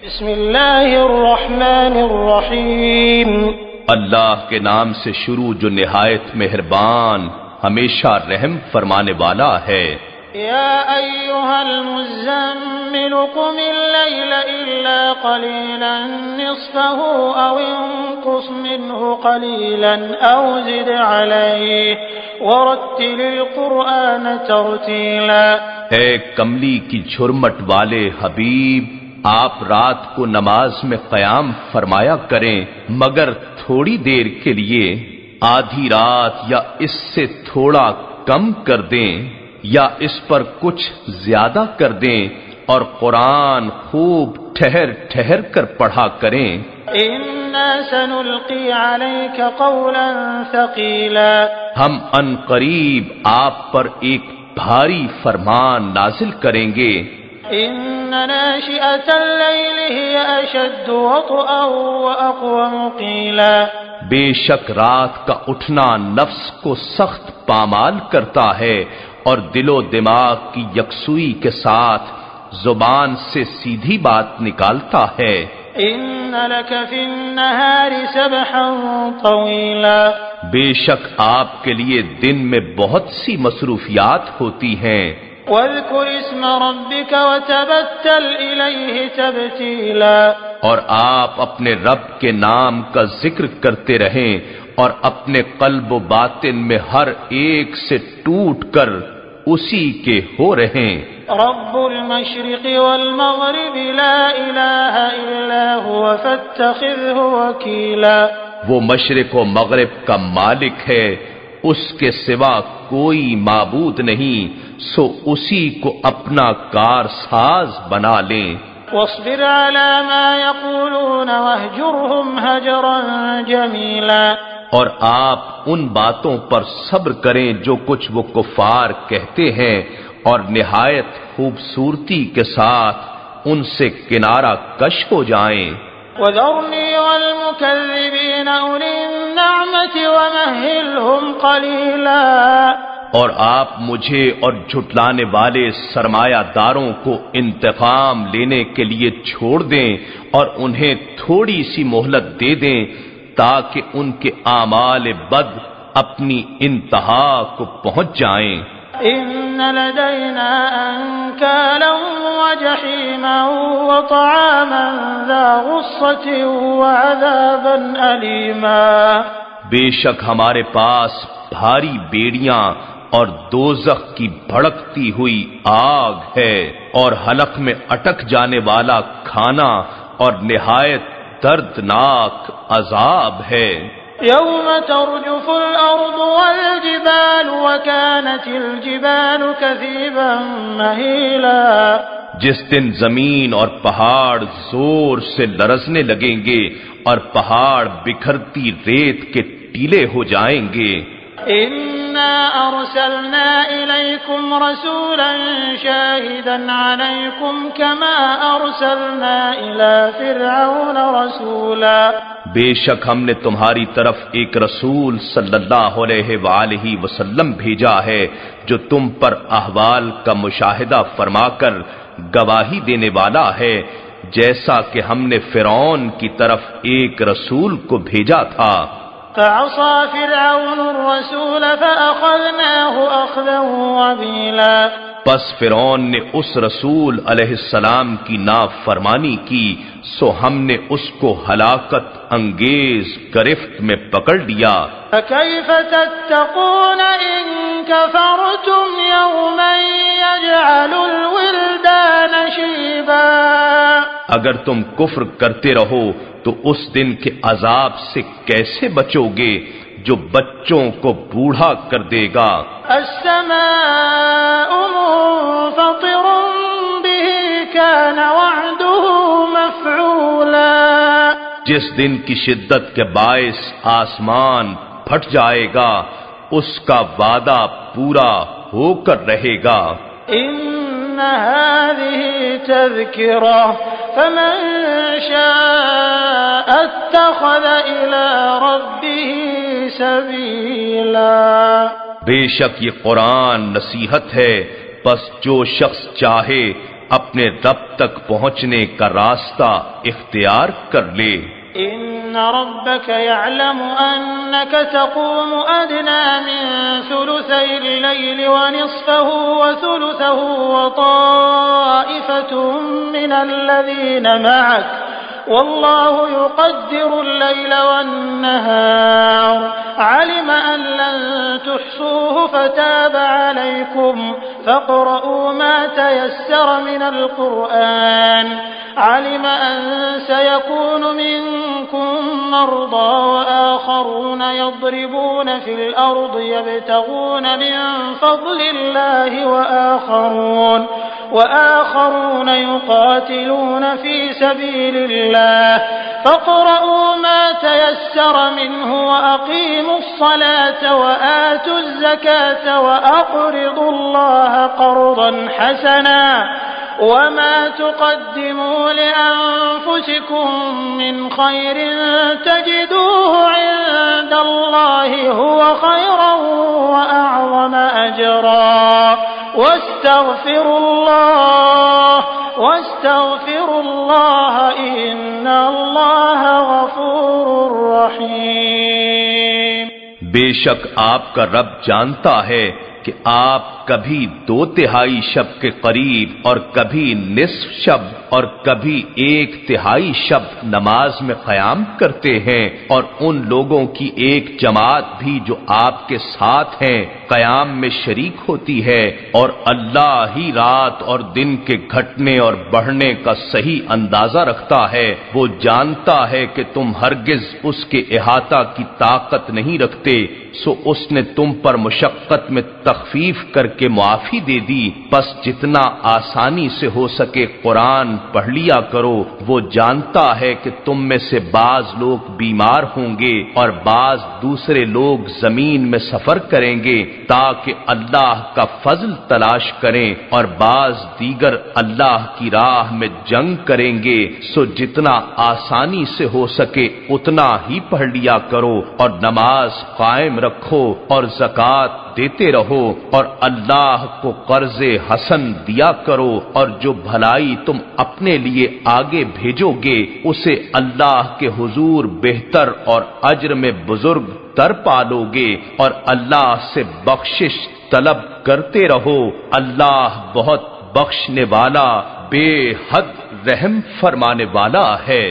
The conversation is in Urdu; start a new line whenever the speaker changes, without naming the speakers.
بسم اللہ الرحمن الرحیم،
اللہ کے نام سے شروع جو نہایت مہربان ہمیشہ رحم فرمانے والا ہے۔
یا ایھا المزمل قم اللیل الا قلیلا نصفه او انقص منه قلیلا او زد علیہ ورتل القرآن ترتیلا۔
اے کملی کی جھرمٹ والے حبیب، آپ رات کو نماز میں قیام فرمایا کریں مگر تھوڑی دیر کے لیے، آدھی رات یا اس سے تھوڑا کم کر دیں یا اس پر کچھ زیادہ کر دیں، اور قرآن خوب ٹھہر ٹھہر کر پڑھا کریں۔
انا سنلقی علیک قولا ثقیلا،
ہم ان قریب آپ پر ایک بھاری فرمان نازل کریں گے۔
ان ناشئة اللیل ہی اشد وطئا واقوم قیلا،
بے شک رات کا اٹھنا نفس کو سخت پامال کرتا ہے اور دل و دماغ کی یکسوئی کے ساتھ زبان سے سیدھی بات نکالتا ہے۔
ان لک فی النہار سبحا طویلا،
بے شک آپ کے لیے دن میں بہت سی مصروفیات ہوتی ہیں۔
واذکر اسم ربک وتبتل الیہ تبتیلا،
اور آپ اپنے رب کے نام کا ذکر کرتے رہیں اور اپنے قلب و باطن میں ہر ایک سے ٹوٹ کر اسی کے ہو رہیں۔
رب المشرق والمغرب لا الہ الا هو فاتخذہ وکیلا،
وہ مشرق و مغرب کا مالک ہے، اس کے سوا کوئی معبود نہیں، سو اسی کو اپنا کارساز بنا لیں۔
واصبر على ما يقولون واهجرهم هجرا جميلا،
اور آپ ان باتوں پر صبر کریں جو کچھ وہ کفار کہتے ہیں، اور نہایت خوبصورتی کے ساتھ ان سے کنارہ کش ہو جائیں۔
وذرني والمكذبين أولي النعمة ومهلهم قليلا،
اور آپ مجھے اور جھٹلانے والے سرمایہ داروں کو انتقام لینے کے لیے چھوڑ دیں اور انہیں تھوڑی سی مہلت دے دیں تاکہ ان کے اعمال بد اپنی انتہا کو پہنچ جائیں۔
إن لدينا أنكالا وجحيما وطعاما ذا غصة وعذابا أليما،
بے شک ہمارے پاس بھاری بیڑیاں اور دوزخ کی بھڑکتی ہوئی آگ ہے، اور حلق میں اٹک جانے والا کھانا اور نہایت دردناک عذاب ہے۔
يوم ترجف الأرض والجبال وكانت الجبال كثيبا مهيلا،
جس دن زمین اور پہاڑ زور سے لرزنے لگیں گے اور پہاڑ بکھرتی ریت کے ٹیلے ہو جائیں گے۔
إنا أرسلنا إليكم رسولا شاهدا عليكم كما أرسلنا إلى فرعون رسولا،
بے شک ہم نے تمہاری طرف ایک رسول صلی اللہ علیہ وآلہ وسلم بھیجا ہے جو تم پر احوال کا مشاہدہ فرما کر گواہی دینے والا ہے، جیسا کہ ہم نے فرعون کی طرف ایک رسول کو بھیجا تھا۔
فعصى فرعون الرسول فأخذناه أخذا وبيلا،
پس فرعون نے اس رسول علیہ السلام کی نافرمانی کی، سو ہم نے اس کو ہلاکت انگیز گرفت میں پکڑ لیا۔
فكيف تتقون إن كفرتم يوما يجعل الولدان شيبا،
اگر تم کفر کرتے رہو تو اس دن کے عذاب سے کیسے بچو گے جو بچوں کو بوڑھا کر دے گا۔
السماء منفطر به كان وعده مفعولا،
جس دن کی شدت کے باعث آسمان پھٹ جائے گا اس کا وعدہ پورا ہو کر رہے گا۔
إن هذه تذكرة فمن شاء اتخذ إلى ربه سبيلا،
بے شک یہ قرآن نصیحت ہے، پس جو شخص چاہے اپنے رب تک پہنچنے کا راستہ اختیار کر لے۔
إن ربك يعلم أنك تقوم أدنى من ثلثي الليل ونصفه وثلثه وطائفة من الذين معك والله يقدر الليل والنهار علم أن لن تحصوه فتاب عليكم فاقرؤوا ما تيسر من القرآن علم أن سيكون منكم مرضى وآخرون يضربون في الأرض يبتغون من فضل الله وآخرون يقاتلون في سبيل الله فاقرؤوا ما تيسر منه وأقيموا الصلاة وآتوا الزكاة وأقرضوا الله قرضا حسنا وما تقدموا لأنفسكم من خير تجدوه عند الله هو خيرا وأعظم أجرا واستغفروا الله إن الله غفور رحيم۔
بے شک آپ کا رب جانتا ہے کہ آپ کبھی 2/3 شب کے قریب اور کبھی نصف شب اور کبھی 1/3 شب نماز میں قیام کرتے ہیں، اور ان لوگوں کی ایک جماعت بھی جو آپ کے ساتھ ہیں قیام میں شریک ہوتی ہے، اور اللہ ہی رات اور دن کے گھٹنے اور بڑھنے کا صحیح اندازہ رکھتا ہے۔ وہ جانتا ہے کہ تم ہرگز اس کے احاطہ کی طاقت نہیں رکھتے، سو اس نے تم پر مشقت میں تخفیف کر کے معافی دے دی، بس جتنا آسانی سے ہو سکے قرآن پڑھ لیا کرو۔ وہ جانتا ہے کہ تم میں سے بعض لوگ بیمار ہوں گے اور بعض دوسرے لوگ زمین میں سفر کریں گے تاکہ اللہ کا فضل تلاش کریں، اور بعض دیگر اللہ کی راہ میں جنگ کریں گے، سو جتنا آسانی سے ہو سکے اتنا ہی پڑھ لیا کرو، اور نماز قائم رکھو اور زکوٰۃ دیتے رہو، اور اللہ کو قرض حسن دیا کرو، اور جو بھلائی تم اپنے لیے آگے بھیجو گے اسے اللہ کے حضور بہتر اور اجر میں بزرگ تر پالو گے، اور اللہ سے بخشش طلب کرتے رہو، اللہ بہت بخشنے والا بے حد رحم فرمانے والا ہے۔